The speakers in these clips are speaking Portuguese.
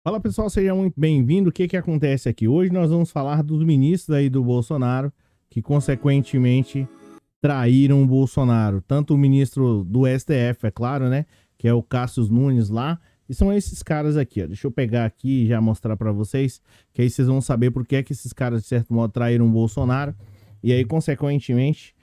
Fala pessoal, seja muito bem-vindo. O que acontece aqui? Hoje nós vamos falar dos ministros aí do Bolsonaro que consequentemente traíram o Bolsonaro. Tanto o ministro do STF, é claro, né? Que é o Cássio Nunes lá. E são esses caras aqui, ó. Deixa eu pegar aqui e já mostrar pra vocês, que aí vocês vão saber por que esses caras, de certo modo, traíram o Bolsonaro. E aí, consequentemente,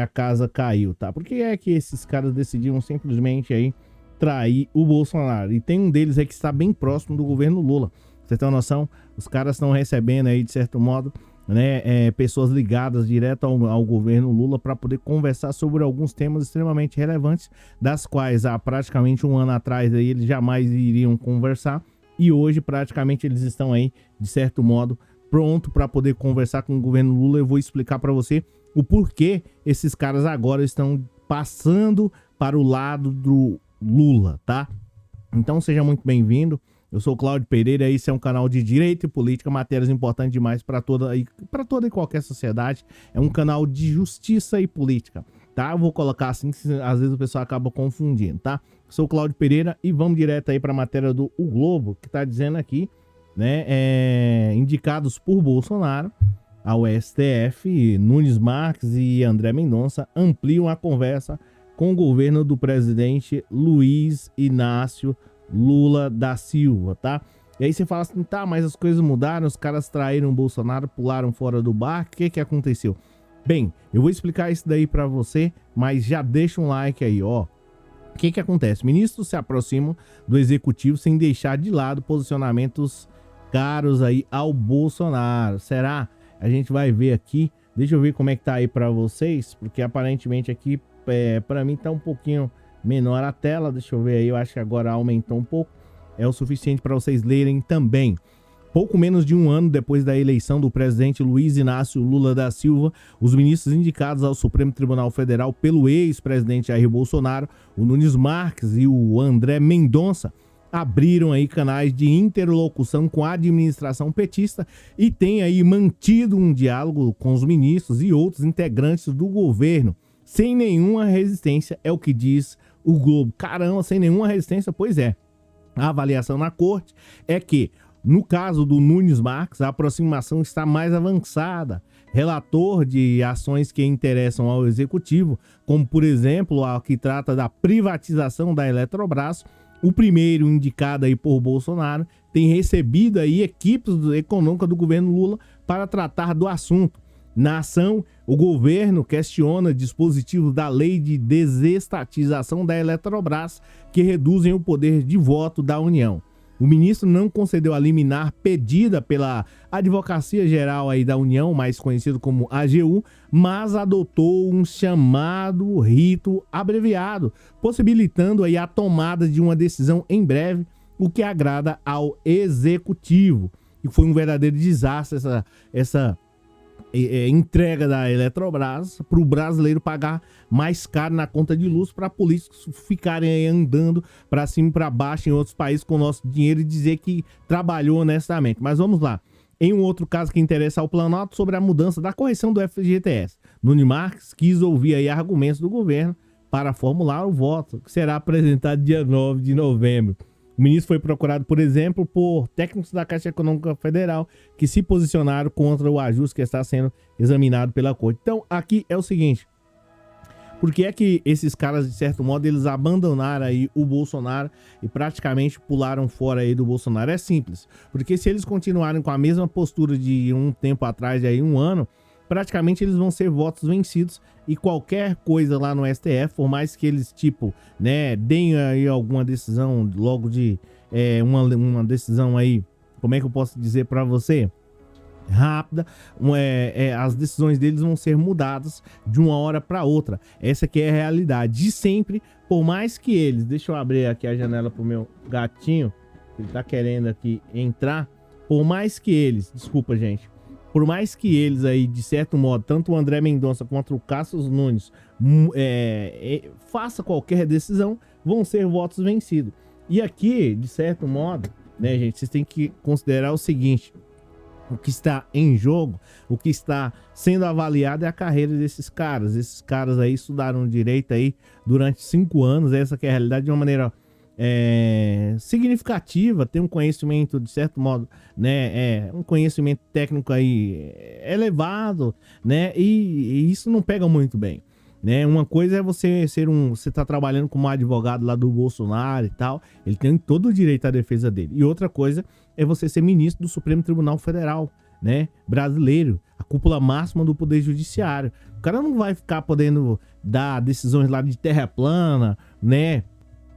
a casa caiu, tá? Por que é que esses caras decidiram simplesmente aí trair o Bolsonaro? E tem um deles aí que está bem próximo do governo Lula. Você tem uma noção? Os caras estão recebendo aí, de certo modo, né, pessoas ligadas direto ao governo Lula para poder conversar sobre alguns temas extremamente relevantes, das quais há praticamente um ano atrás aí eles jamais iriam conversar, e hoje praticamente eles estão aí, de certo modo, pronto para poder conversar com o governo Lula. Eu vou explicar para você o porquê esses caras agora estão passando para o lado do Lula, tá? Então seja muito bem-vindo. Eu sou o Cláudio Pereira, esse é um canal de direito e política, matérias importantes demais para toda e qualquer sociedade. É um canal de justiça e política, tá? Eu vou colocar assim, que às vezes o pessoal acaba confundindo, tá? Eu sou o Cláudio Pereira e vamos direto aí para a matéria do O Globo, que tá dizendo aqui, né, indicados por Bolsonaro ao STF, Nunes Marques e André Mendonça ampliam a conversa com o governo do presidente Luiz Inácio Lula da Silva, tá? E aí você fala assim, tá, mas as coisas mudaram, os caras traíram o Bolsonaro, pularam fora do barco, o que aconteceu? Bem, eu vou explicar isso daí pra você, mas já deixa um like aí, ó. O que acontece? Ministros se aproximam do executivo sem deixar de lado posicionamentos caros aí ao Bolsonaro. Será? A gente vai ver aqui. Deixa eu ver como é que tá aí pra vocês, porque aparentemente aqui, pra mim tá um pouquinho menor a tela. Deixa eu ver aí, eu acho que agora aumentou um pouco. É o suficiente para vocês lerem também. Pouco menos de um ano depois da eleição do presidente Luiz Inácio Lula da Silva, os ministros indicados ao Supremo Tribunal Federal pelo ex-presidente Jair Bolsonaro, o Nunes Marques e o André Mendonça, abriram aí canais de interlocução com a administração petista e têm aí mantido um diálogo com os ministros e outros integrantes do governo, sem nenhuma resistência, é o que diz o Globo. Caramba, sem nenhuma resistência? Pois é. A avaliação na corte é que, no caso do Nunes Marques, a aproximação está mais avançada. Relator de ações que interessam ao executivo, como por exemplo a que trata da privatização da Eletrobras, o primeiro indicado aí por Bolsonaro, tem recebido aí equipes econômicas do governo Lula para tratar do assunto. Na ação, o governo questiona dispositivos da lei de desestatização da Eletrobras que reduzem o poder de voto da União. O ministro não concedeu a liminar pedida pela Advocacia Geral aí da União, mais conhecido como AGU, mas adotou um chamado rito abreviado, possibilitando aí a tomada de uma decisão em breve, o que agrada ao executivo. E foi um verdadeiro desastre essa entrega da Eletrobras para o brasileiro pagar mais caro na conta de luz, para políticos ficarem aí andando para cima e para baixo em outros países com o nosso dinheiro e dizer que trabalhou honestamente. Mas vamos lá. Em um outro caso que interessa ao Planalto, sobre a mudança da correção do FGTS, Nunes Marques quis ouvir aí argumentos do governo para formular o voto, que será apresentado dia 9 de novembro. O ministro foi procurado, por exemplo, por técnicos da Caixa Econômica Federal que se posicionaram contra o ajuste que está sendo examinado pela corte. Então, aqui é o seguinte: por que é que esses caras, de certo modo, eles abandonaram aí o Bolsonaro e praticamente pularam fora aí do Bolsonaro? É simples, porque se eles continuarem com a mesma postura de um tempo atrás, de aí um ano, praticamente eles vão ser votos vencidos e qualquer coisa lá no STF, por mais que eles, deem aí alguma decisão logo de uma decisão aí, como é que eu posso dizer para você? Rápida, as decisões deles vão ser mudadas de uma hora para outra. Essa aqui é a realidade. E sempre, por mais que eles... Deixa eu abrir aqui a janela pro meu gatinho, ele tá querendo aqui entrar. Por mais que eles... Desculpa, gente. Por mais que eles aí, de certo modo, tanto o André Mendonça quanto o Cássio Nunes faça qualquer decisão, vão ser votos vencidos. E aqui, de certo modo, né, gente, vocês têm que considerar o seguinte: o que está em jogo, o que está sendo avaliado é a carreira desses caras. Esses caras aí estudaram direito aí durante 5 anos, essa que é a realidade, de uma maneira significativa, tem um conhecimento, de certo modo, né, um conhecimento técnico aí elevado, né, e isso não pega muito bem, né? Uma coisa é você você tá trabalhando como advogado lá do Bolsonaro e tal, ele tem todo o direito à defesa dele, e outra coisa é você ser ministro do Supremo Tribunal Federal, né, brasileiro, a cúpula máxima do Poder Judiciário. O cara não vai ficar podendo dar decisões lá de terra plana, né,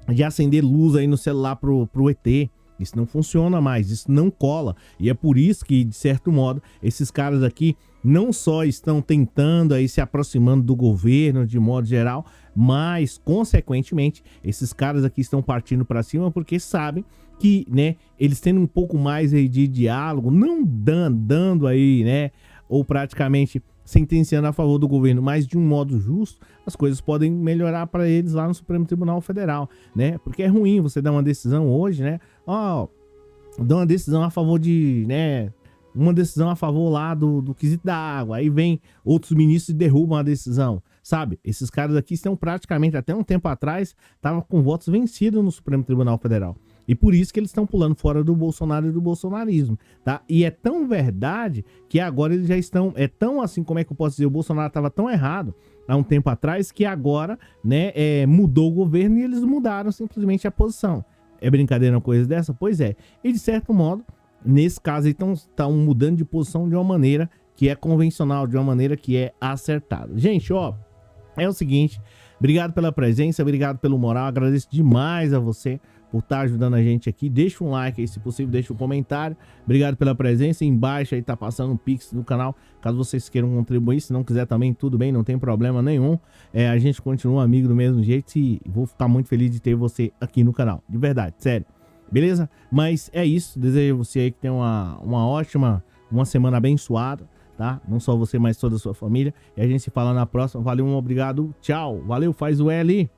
de acender luz aí no celular pro ET. Isso não funciona mais, isso não cola. E é por isso que, de certo modo, esses caras aqui não só estão tentando aí se aproximando do governo de modo geral, mas, consequentemente, esses caras aqui estão partindo para cima porque sabem que, né, eles tendo um pouco mais aí de diálogo, não dando aí, né, ou praticamente sentenciando a favor do governo, mas de um modo justo, as coisas podem melhorar para eles lá no Supremo Tribunal Federal, né? Porque é ruim você dar uma decisão hoje, né? Dá uma decisão a favor de, né? Uma decisão a favor lá do quesito da água. Aí vem outros ministros e derrubam a decisão, sabe? Esses caras aqui estão praticamente, até um tempo atrás, estavam com votos vencidos no Supremo Tribunal Federal. E por isso que eles estão pulando fora do Bolsonaro e do bolsonarismo, tá? E é tão verdade que agora eles já estão... É tão assim, como é que eu posso dizer? O Bolsonaro estava tão errado há um tempo atrás que agora, né, mudou o governo e eles mudaram simplesmente a posição. É brincadeira uma coisa dessa? Pois é. E de certo modo, nesse caso, estão mudando de posição de uma maneira que é convencional, de uma maneira que é acertada. Gente, ó, é o seguinte, obrigado pela presença, obrigado pelo moral, agradeço demais a você por estar ajudando a gente aqui. Deixa um like aí, se possível, deixa um comentário. Obrigado pela presença. Embaixo aí tá passando um Pix do canal, caso vocês queiram contribuir. Se não quiser também, tudo bem, não tem problema nenhum. A gente continua amigo do mesmo jeito e vou ficar muito feliz de ter você aqui no canal. De verdade, sério. Beleza? Mas é isso. Desejo a você aí que tenha uma ótima, uma semana abençoada, tá? Não só você, mas toda a sua família. E a gente se fala na próxima. Valeu, obrigado. Tchau. Valeu, faz o L.